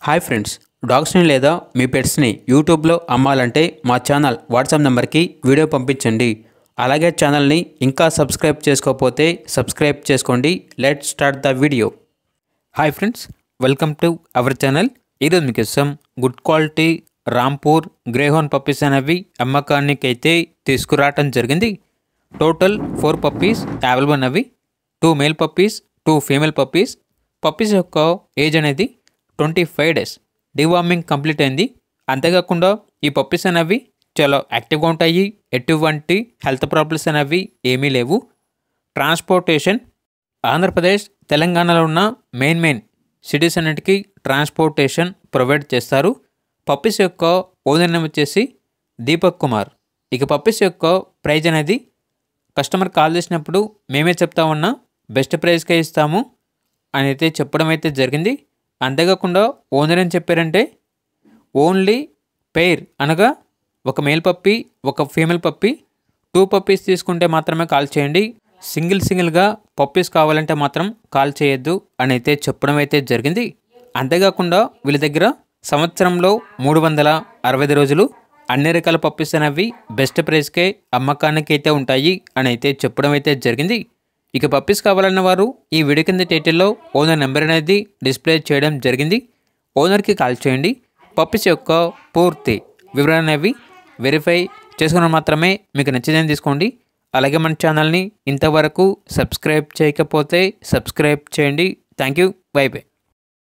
Hi friends, డాగ్స్ని లేదా మీ పెట్స్ని యూట్యూబ్లో అమ్మాలంటే మా ఛానల్ వాట్సాప్ నెంబర్కి వీడియో పంపించండి. అలాగే ఛానల్ని ఇంకా సబ్స్క్రైబ్ చేసుకోకపోతే సబ్స్క్రైబ్ చేసుకోండి. Let's start the video. Hi friends, welcome to our channel. ఈరోజు మీకోసం గుడ్ క్వాలిటీ రాంపూర్ గ్రేహోన్ పప్పీస్ అనేవి అమ్మకానికి అయితే తీసుకురావటం జరిగింది. టోటల్ 4 పప్పీస్ అవైలబుల్ ఉన్నవి. 2 male puppies, 2 female puppies. Puppies యొక్క ఏజ్ అనేది 25 డేస్. డివార్మింగ్ కంప్లీట్ అయింది. అంతేకాకుండా ఈ పప్పీస్ అనేవి చాలా యాక్టివ్గా ఉంటాయి. ఎటువంటి హెల్త్ ప్రాబ్లమ్స్ అనేవి ఏమీ లేవు. ట్రాన్స్పోర్టేషన్ ఆంధ్రప్రదేశ్, తెలంగాణలో ఉన్న మెయిన్ సిటీస్ అన్నిటికీ ట్రాన్స్పోర్టేషన్ ప్రొవైడ్ చేస్తారు. పప్పీస్ యొక్క ఓనర్ నేమ్ వచ్చేసి దీపక్ కుమార్. ఇక పప్పీస్ యొక్క ప్రైజ్ అనేది కస్టమర్ కాల్ చేసినప్పుడు మేమే చెప్తా ఉన్నా బెస్ట్ ప్రైస్కే ఇస్తాము అని అయితే చెప్పడం అయితే జరిగింది. అంతేకాకుండా ఓనర్ ఏం చెప్పారంటే ఓన్లీ పెయిర్ అనగా ఒక మేల్ పప్పీ, ఒక ఫీమేల్ పప్పీ, 2 పప్పీస్ తీసుకుంటే మాత్రమే కాల్ చేయండి. సింగిల్గా పప్పీస్ కావాలంటే మాత్రం కాల్ చేయొద్దు అని అయితే చెప్పడం అయితే జరిగింది. అంతేకాకుండా వీళ్ళ దగ్గర సంవత్సరంలో 365 రోజులు అన్ని రకాల పప్పీస్ అనేవి బెస్ట్ ప్రైస్కే అమ్మకానికి అయితే ఉంటాయి అని అయితే చెప్పడం అయితే జరిగింది. ఇక పప్పీస్ కావాలన్న వారు ఈ వీడియో కింద టైటిల్లో ఓనర్ నెంబర్ అనేది డిస్ప్లే చేయడం జరిగింది. ఓనర్కి కాల్ చేయండి. పప్పీస్ యొక్క పూర్తి వివరాలు అనేవి వెరిఫై చేసుకున్న మాత్రమే మీకు నచ్చిందని తీసుకోండి. అలాగే మన ఛానల్ని ఇంతవరకు సబ్స్క్రైబ్ చేయకపోతే సబ్స్క్రైబ్ చేయండి. Thank you. By by.